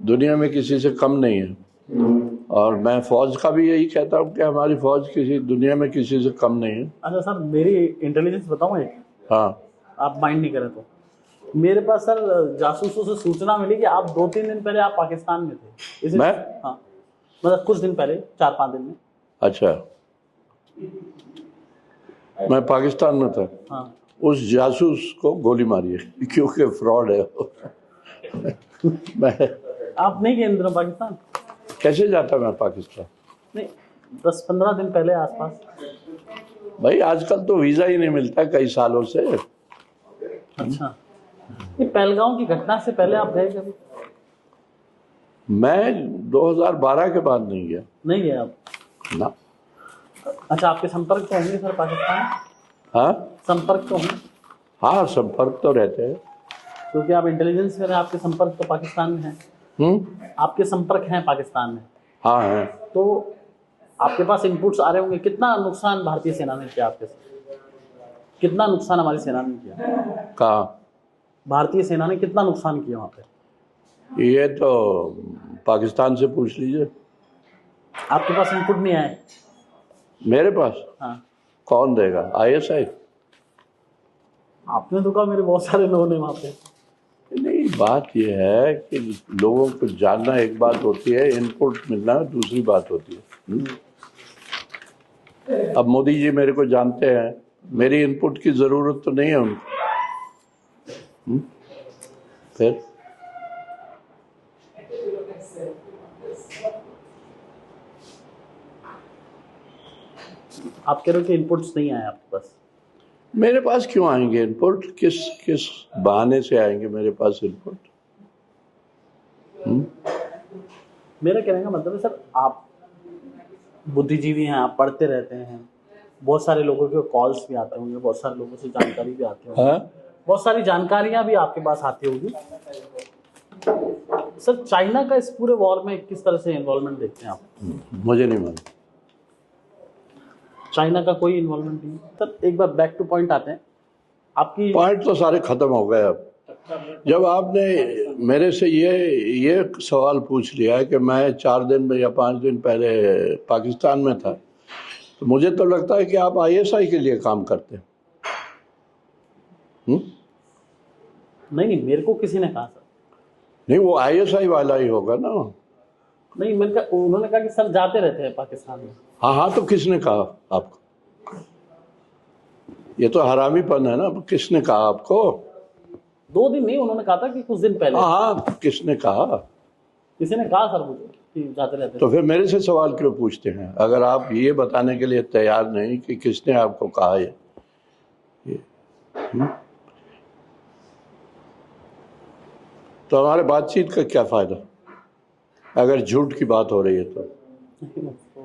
दुनिया में किसी से कम नहीं है। और मैं फौज का भी यही कहता हूँ कि हमारी फौज किसी दुनिया में किसी से कम नहीं है। अच्छा सर, मेरी इंटेलिजेंस बताऊँ एक? हाँ, आप माइंड नहीं करें तो। मेरे पास सर जासूसों से सूचना मिली कि आप 2-3 दिन पहले आप पाकिस्तान में थे। मैं? हाँ, मतलब कुछ दिन पहले, 4-5 दिन में। अच्छा, मैं पाकिस्तान में था। हाँ। उस जासूस को गोली मारी है क्योंकि फ्रॉड है। मैं आप नहीं गए इन दिनों पाकिस्तान? कैसे जाता मैं पाकिस्तान? नहीं, 10-15 दिन पहले आसपास। भाई आजकल तो वीजा ही नहीं मिलता कई सालों से। अच्छा, ये पहलगांव की घटना से पहले आप गए कभी? मैं 2012 के बाद नहीं गया। नहीं गए आप ना। अच्छा, आपके संपर्क तो होंगे सर पाकिस्तान? हाँ, संपर्क तो होंगे? हाँ, संपर्क तो रहते हैं क्योंकि आप इंटेलिजेंस में, आपके संपर्क तो पाकिस्तान में हैं। आपके संपर्क हैं पाकिस्तान में? हाँ है। तो आपके पास इनपुट्स आ रहे होंगे। कितना नुकसान भारतीय सेना ने किया आपके साथ? कितना नुकसान हमारी सेना ने किया? कहाँ? भारतीय सेना ने कितना नुकसान किया वहाँ पे? ये तो पाकिस्तान से पूछ लीजिए। आपके पास इनपुट नहीं आए? मेरे पास? हाँ। कौन देगा? ISI? आपने तो कहा मेरे बहुत सारे लोग हैं वहाँ पे। नहीं, बात यह है कि लोगों को जानना एक बात होती है, इनपुट मिलना दूसरी बात होती है। अब मोदी जी मेरे को जानते हैं, मेरी इनपुट की जरूरत तो नहीं है उनको। फिर आप कह रहे हो कि इनपुट्स नहीं आए आपके पास? मेरे पास क्यों आएंगे इनपुट? किस किस बहाने से आएंगे मेरे पास इनपुट? मेरा कहने का मतलब है सर, आप बुद्धिजीवी हैं, आप पढ़ते रहते हैं, बहुत सारे लोगों के कॉल्स भी आते होंगे, बहुत सारे लोगों से जानकारी भी आती होंगी। हाँ? बहुत सारी जानकारियां भी आपके पास आती होगी। सर, चाइना का इस पूरे वॉर में किस तरह से इन्वॉल्वमेंट देखते हैं आप? मुझे नहीं मालूम। चाइना का कोई इन्वॉल्वमेंट नहीं? सर, एक बार बैक टू पॉइंट आते हैं। आपकी पॉइंट तो सारे खत्म हो गए। अब जब आपने मेरे से ये सवाल पूछ लिया है कि मैं 4 दिन में या 5 दिन पहले पाकिस्तान में था, तो मुझे तो लगता है कि आप ISI के लिए काम करते हैं। नहीं, मेरे को किसी ने कहा सर। नहीं, वो ISI वाला ही होगा ना। नहीं, उन्होंने कहा कि सर जाते रहते हैं पाकिस्तान में। हाँ, तो किसने कहा आपको? ये तो हरामीपन है ना। किसने कहा आपको? 2 दिन नहीं, उन्होंने कहा था कि कुछ दिन पहले। हाँ, किसने कहा? किसी ने कहा सर मुझे कि जाते रहते। तो फिर मेरे से सवाल क्यों पूछते हैं अगर आप ये बताने के लिए तैयार नहीं कि किसने आपको कहा ये? तो हमारे बातचीत का क्या फायदा अगर झूठ की बात हो रही है? तो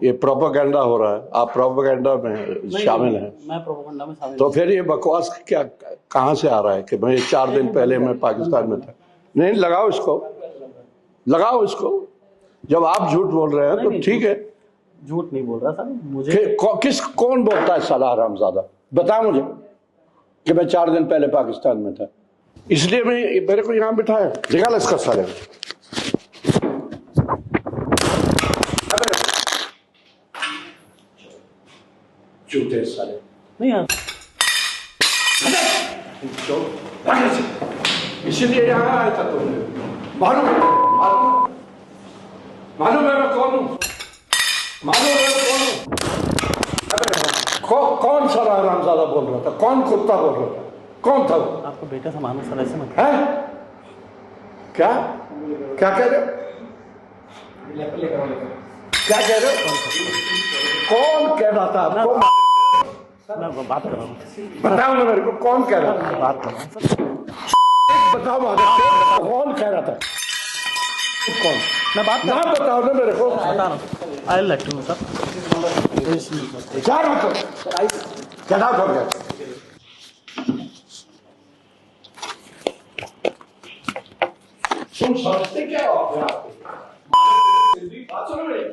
ये प्रोपेगेंडा हो रहा है, आप प्रोपेगेंडा में शामिल हैं। मैं प्रोपेगेंडा में शामिल। तो फिर ये बकवास क्या कहाँ से आ रहा है कि भाई 4 दिन पहले मैं पाकिस्तान में था? नहीं, लगाओ इसको। जब आप झूठ बोल रहे हैं तो ठीक है। झूठ नहीं बोल रहा सर मुझे। कौन बोलता है साला हरामजादा? बता मुझे कि मैं 4 दिन पहले पाकिस्तान में था, इसलिए मेरे को यहाँ बिठाया। निकाल इसका साले झूठे साले। नहीं यार, इसीलिए यहाँ आया था तुमने। मालूम है मैं कौन हूँ? कौन सारा हरामजादा बोल रहा था? कौन कुत्ता बोल रहा था? कौन था वो? आपको बेटा सा मानो सर, ऐसे मत है। क्या कह रहे हो? क्या कह रहे हो? कौन कह रहा था आपको? मैं बात कर रहा हूँ। बताओ ना मेरे को, कौन कह रहा था? बात कर रहा हूँ सर। बताओ कौन कह रहा था? कौन? मैं बात ना बताओ ना मेरे को। बता रहा हूँ। I like to know sir. क्या हो गया? तुम समझते क्या हो अपने आप को? बात सुनो मेरी।